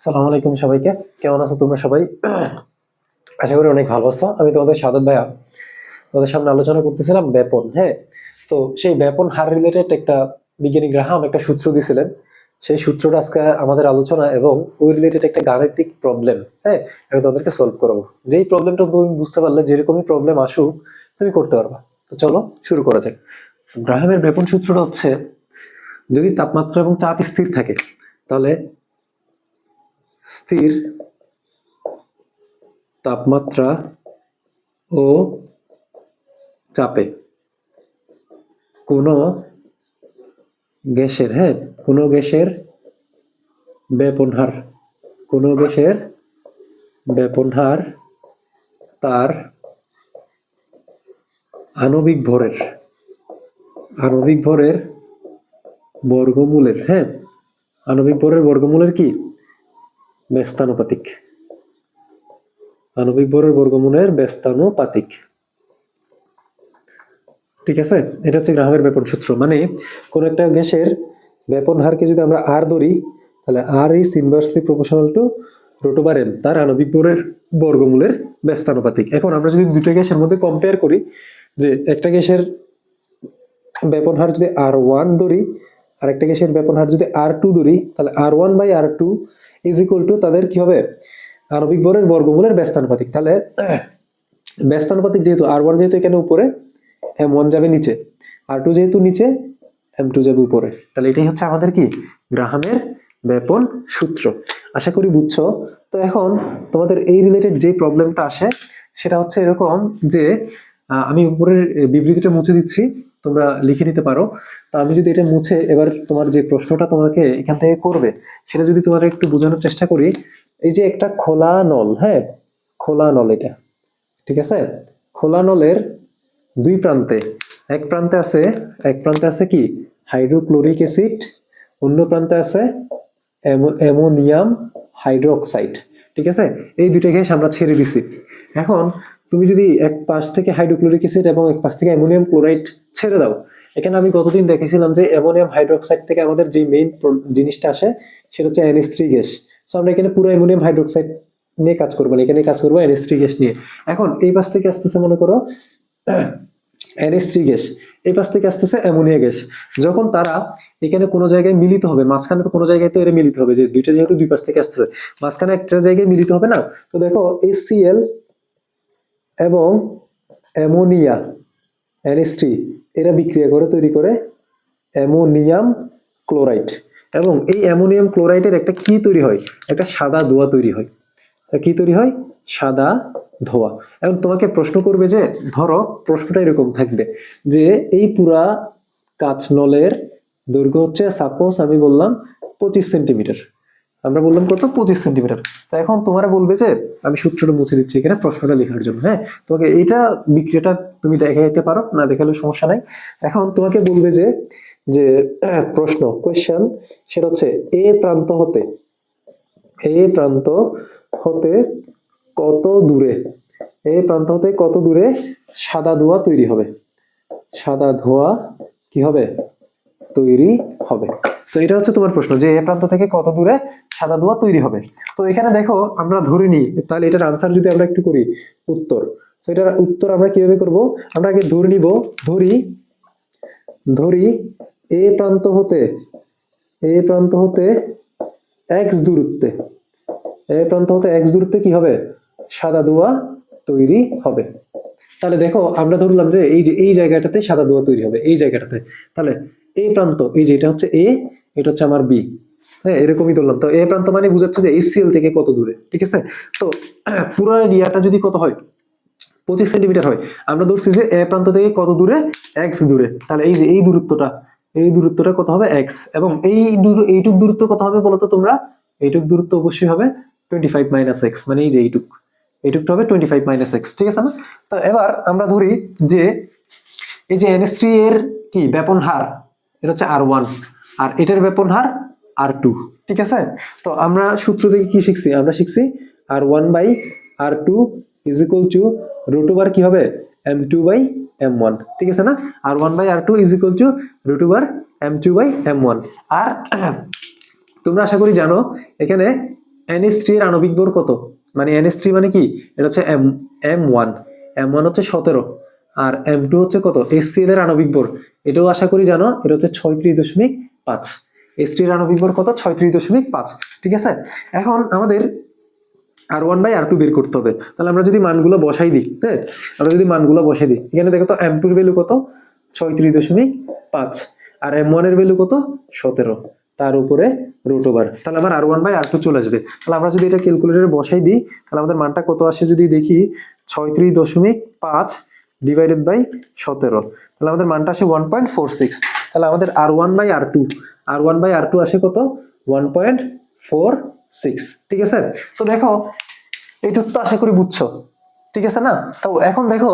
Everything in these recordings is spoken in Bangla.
সালাম আলাইকুম সবাইকে। কেমন আছো তোমরা সবাই? আশা করি অনেক ভালো আছো। আমি তোমাদের সাদত ভাইয়া তোমাদের সামনে আলোচনা করতেছিলাম ব্যাপন। হ্যাঁ, তো সেই ব্যাপন হার রিলেটেড একটা বিজ্ঞানী গ্রাহাম একটা সূত্র দিছিলেন। সেই সূত্রটা আজকে আমাদের আলোচনা এবং ওই রিলেটেড একটা গাণিতিক প্রবলেম। হ্যাঁ, আমি তোমাদেরকে সলভ করবো। যেই প্রবলেমটা তুমি বুঝতে পারলে যেরকমই প্রবলেম আসুক তুমি করতে পারবা। তো চলো শুরু করা যাক। গ্রাহামের ব্যাপন সূত্রটা হচ্ছে, যদি তাপমাত্রা এবং চাপ স্থির থাকে তাহলে স্থির তাপমাত্রা ও চাপে কোনো গ্যাসের, হ্যাঁ, কোনো গ্যাসের ব্যাপন হার, কোনো গ্যাসের ব্যাপন হার তার আণবিক ভরের আণবিক ভরের বর্গমূলের, হ্যাঁ, আণবিক ভরের বর্গমূলের কি ব্যস্তানুপাতিক, আণবিক ভরের বর্গমূলের ব্যস্তানুপাতিক। ঠিক আছে, এটা হচ্ছে গ্রাহামের ব্যাপন সূত্র। মানে কোন একটা গ্যাসের ব্যাপন হারকে যদি আমরা আর ধরি, তাহলে R is inversely proportional to root over N, তার আণবিক ভরের বর্গমূলের ব্যস্তানুপাতিক। এখন আমরা যদি দুটো গ্যাসের মধ্যে কম্পেয়ার করি, যে একটা গ্যাসের ব্যাপন হার যদি আর1 ধরি আর একটা গ্যাসের ব্যাপন হার যদি আর2 ধরি, তাহলে R1/R2 ইজ ইকুয়াল টু তাদের কি হবে, আণবিক ভরের বর্গমূলের ব্যস্তানুপাতিক। তাহলে ব্যস্তানুপাতিক যেহেতু R1 যেহেতু এখানে উপরে, M1 যাবে নিচে, R2 যেহেতু নিচে, M2 যাবে উপরে। তাহলে এটাই হচ্ছে আমাদের কি গ্রাহামের ব্যাপন সূত্র। আশা করি বুঝছো। তো এখন তোমাদের এই রিলেটেড যে প্রবলেমটা আসে সেটা হচ্ছে এরকম যে, আমি উপরের বিবৃতিটা মুছে দিচ্ছি, তোমরা লিখে নিতে পারো। তো আমি যদি এটা মুছে এবার তোমার যে প্রশ্নটা তোমাকে এখান থেকে করবে সেটা যদি তোমার একটু বোঝানোর চেষ্টা করি। এই যে একটা খোলা নল, হ্যাঁ, খোলা নল এটা, ঠিক আছে, খোলা নলের দুই প্রান্তে, এক প্রান্তে আছে কি হাইড্রোক্লোরিক অ্যাসিড, অন্য প্রান্তে আছে অ্যামোনিয়াম হাইড্রোক্সাইড। ঠিক আছে, এই দুইটা গ্যাস আমরা ছেড়ে দিছি। এখন তুমি যদি এক পাশ থেকে হাইড্রোক্লোরিক অ্যাসিড এবং এক পাশ থেকে অ্যামোনিয়াম ক্লোরাইড ছেড়ে দাও, এখানে আমি গতদিন দেখেছিলাম যে অ্যামোনিয়াম হাইড্রোক্সাইড থেকে আমাদের যে মেইন জিনিসটা আসে সেটা হচ্ছে NH3 গ্যাস। তো আমরা এখানে পুরো অ্যামোনিয়াম হাইড্রোক্সাইড নিয়ে কাজ করবো না, এখানে কাজ করবো NH3 গ্যাস নিয়ে। এখন এই পাশ থেকে আসতেছে মনে করো NH3 গ্যাস, এই পাশ থেকে আসতেছে অ্যামোনিয়া গ্যাস। যখন তারা এখানে কোনো জায়গায় মিলিত হবে, মাঝখানে তো কোনো জায়গায় তো এরা মিলিত হবে, যে দুইটা যেহেতু দুই পাশ থেকে আসতেছে, মাঝখানে একটা জায়গায় মিলিত হবে না। তো দেখো HCl এবং অ্যামোনিয়া NH3 এরা বিক্রিয়া করে তৈরি করে অ্যামোনিয়াম ক্লোরাইড, এবং এই অ্যামোনিয়াম ক্লোরাইডের একটা কি তৈরি হয়, একটা সাদা ধোঁয়া তৈরি হয়। কি তৈরি হয়, সাদা ধোঁয়া। এখন তোমাকে প্রশ্ন করবে যে, ধরো প্রশ্নটা এরকম থাকবে যে এই পুরা কাঁচ নলের দৈর্ঘ্য হচ্ছে, সাপোজ আমি বললাম 25 সেন্টিমিটার, আমরা বললাম কত, 25 সেন্টিমিটার। তো এখন তোমরা বলবে যে, আমি সূত্রটা মুছে দিচ্ছি এখানে প্রশ্নটা লেখার জন্য, হ্যাঁ, তোমাকে এইটা বিক্রিয়াটা তুমি দেখাইতে পারো, না দেখালেও সমস্যা নাই। এখন তোমাকে বলবে যে যে প্রশ্ন কোয়েশ্চেন সেটা হচ্ছে, এ প্রান্ত হতে কত দূরে, এই প্রান্ত হতে কত দূরে সাদা ধোঁয়া তৈরি হবে, সাদা ধোঁয়া কি হবে, তৈরি হবে। তো এটা হচ্ছে তোমার প্রশ্ন, যে এই প্রান্ত থেকে কত দূরে সাদা ধোঁয়া তৈরি হবে। তো এখানে দেখো আমরা ধরে নিই, তাহলে এটার আনসার যদি আমরা একটু করি, উত্তর। তো এটার উত্তর আমরা কিভাবে করব, আমরা আগে ধরে নিব, ধরি এ প্রান্ত হতে x দূরত্বে, এই প্রান্ত হতে x দূরত্বে কি হবে, সাদা ধোঁয়া তৈরি হবে। তাহলে দেখো আমরা ধরলাম যে এই জায়গাটাতে সাদা ধোঁয়া তৈরি হবে, এই জায়গাটাতে। তাহলে এই প্রান্ত, এই যে এটা হচ্ছে A, এটা হচ্ছে আমার B, হ্যাঁ, এরকমই ধরলাম। তো এ প্রান্ত মানে বুঝাচ্ছে যে HCl থেকে কত দূরে। ঠিক আছে, তো পুরো এরিয়াটা যদি কত হয়, 25 সেন্টিমিটার হয়, আমরা ধরছি যে এ প্রান্ত থেকে কত দূরে, x দূরে। তাহলে এই যে এই দূরত্বটা কত হবে, x, এবং এইটুক দূরত্ব কত হবে বলতো তোমরা, এইটুক দূরত্ব অবশ্যই হবে 25 - x, মানে এই যে এইটুকটা হবে 25 - x। ঠিক আছে না? তো এবার আমরা ধরি যে এই যে NH3 এর কি ব্যাপন হার, এটা হচ্ছে R1, আর এটার ব্যাপন হার R2। ঠিক আছে, তো আমরা সূত্র থেকে কি শিখছি, আমরা শিখছি R1/R2 is equal to root over কি হবে, M2/M1। ঠিক আছে না, R1/R2 is equal to root over M2/M1। আর তোমরা আশা করি জানো এখানে NH3 এর আণবিক ভর কত, মানে NH3 মানে কি, এটা হচ্ছে M1, M1 হচ্ছে 17, আর M2 হচ্ছে কত, HCl এর আণবিক ভর, এটাও আশা করি জানো, এটা হচ্ছে 36.5। H3 এর আণবিক ভর কত, 36.5। ঠিক আছে, এখন আমাদের R1/R2 বের করতে হবে। তাহলে আমরা যদি মানগুলো বসাই দিই, হ্যাঁ, আমরা যদি মানগুলো বসাই দিই, এখানে দেখো তো M2 এর ভ্যালু কত, 36.5, আর M1 এর ভ্যালু কত, 17, তার উপরে রুট ওভার, তাহলে আমার R1/R2 চলে আসবে। তাহলে আমরা যদি এটা ক্যালকুলেটরে বসাই দিই, তাহলে আমাদের মানটা কত আসে যদি দেখি, 36.5 ডিভাইডেড বাই 17, তাহলে আমাদের মানটা আসে 1.46। তাহলে আমাদের R1/R2 আসে কত, 1.46। ঠিক আছে, তো দেখো এইটুক তো আশা করি বুঝছো, ঠিক আছে না? তো এখন দেখো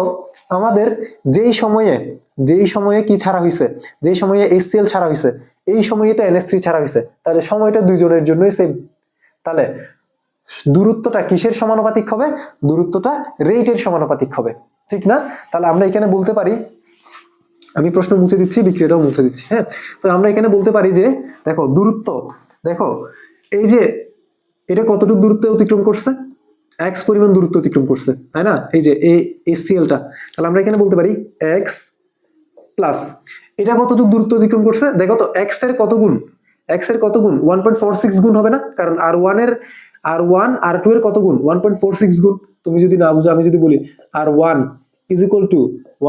আমাদের যেই সময়ে কি ছাড়া হয়েছে, যেই সময়ে HCl ছাড়া হয়েছে, এই সময়ে তো NH3 ছাড়া হয়েছে, তাহলে সময়টা দুইজনের জন্যই সেম। তাহলে দূরত্বটা কিসের সমানুপাতিক হবে, দূরত্বটা রেটের সমানুপাতিক হবে, ঠিক না? তাহলে আমরা এখানে বলতে পারি, আমি প্রশ্ন মুছে দিচ্ছি, বিক্রিয়াটাও মুছে দিচ্ছি, হ্যাঁ। তো আমরা এখানে বলতে পারি যে দেখো দূরত্ব, দেখো এই যে এটা কতটুকু দূরত্ব অতিক্রম করছে, x পরিমাণ দূরত্ব অতিক্রম করছে, তাই না? এই যে HCl-টা, তাহলে আমরা এখানে বলতে পারি x প্লাস এটা কতটুকু দূরত্ব অতিক্রম করছে, দেখো তো x এর কত গুণ, x এর কত গুণ, 1.46 গুণ হবে না? কারণ R1 R2 এর কত গুণ, 1.46 গুণ। তুমি যদি না বুঝো, আমি যদি বলি R1 is equal to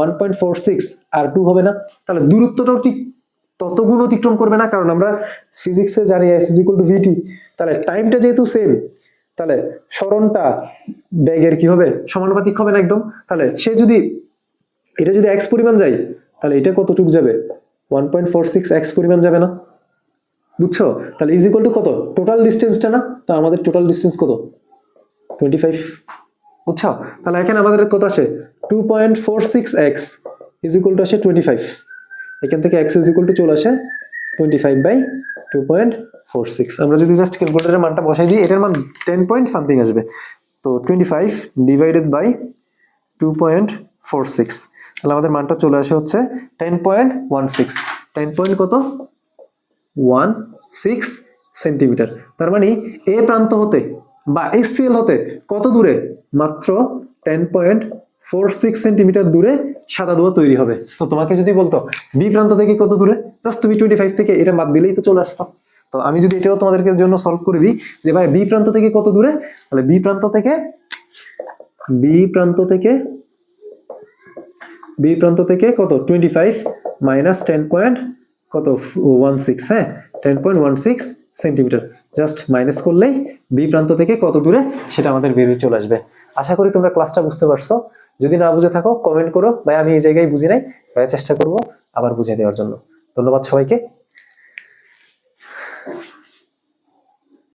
1.46 R2 হবে না? তাহলে দূরত্বটাও ঠিক তত গুণ অতিক্রম করবে না, কারণ আমরা ফিজিক্সে জানি s is equal to vt। তাহলে টাইমটা যেহেতু সেম, তাহলে সরণটা বেগের কি হবে, সমানুপাতিক হবে না একদম। তাহলে সে যদি এটা যদি x পরিমাণ যায়, তাহলে এটা কতটুকু যাবে, 1.46 x পরিমাণ যাবে না? বুঝছো? তাহলে ইজ ইকুয়াল টু কত, টোটাল ডিসটেন্সটা না, তো আমাদের টোটাল ডিসটেন্স কত, 25। বুঝছো? তাহলে এখানে আমাদের কত আসে, 2.46x ইজ ইকুয়াল টু আসে 25। এখান থেকে x ইজ ইকুয়াল টু চলে আসে 25/2.46। আমরা যদি জাস্ট ক্যালকুলেটরের মানটা বসাই দিই, এটার মান 10 পয়েন্ট সামথিং আসবে। তো 25 ডিভাইডেড বাই 2.46, তাহলে আমাদের মানটা চলে আসে হচ্ছে 10.16। 10 পয়েন্ট কত, 16 সেন্টিমিটার। তার মানে এ প্রান্ত হতে বা HCl হতে কত দূরে, মাত্র 10.46 সেন্টিমিটার দূরে সাদা ধোঁয়া তৈরি হবে। তো তোমাকে যদি বলতো বি প্রান্ত থেকে কত দূরে, জাস্ট তুমি 25 থেকে এটা বাদ দিলেই তো চলে আসতো। তো আমি যদি এটাও তোমাদেরকে জন্য সলভ করে দিই যে ভাই বি প্রান্ত থেকে কত দূরে, তাহলে বি প্রান্ত থেকে কত, 25 মাইনাস 10 পয়েন্ট কত, 16, হ্যাঁ 10.16 সেন্টিমিটার। জাস্ট মাইনাস করলেই বি প্রান্ত থেকে কত দূরে সেটা আমাদের বেরিয়ে চলে আসবে। আশা করি তোমরা ক্লাসটা বুঝতে পারছো। যদি না বুঝে থাকো কমেন্ট করো, ভাই আমি এই জায়গায় বুঝি নাই, ভাই চেষ্টা করবো আবার বুঝিয়ে দেওয়ার জন্য। ধন্যবাদ সবাইকে।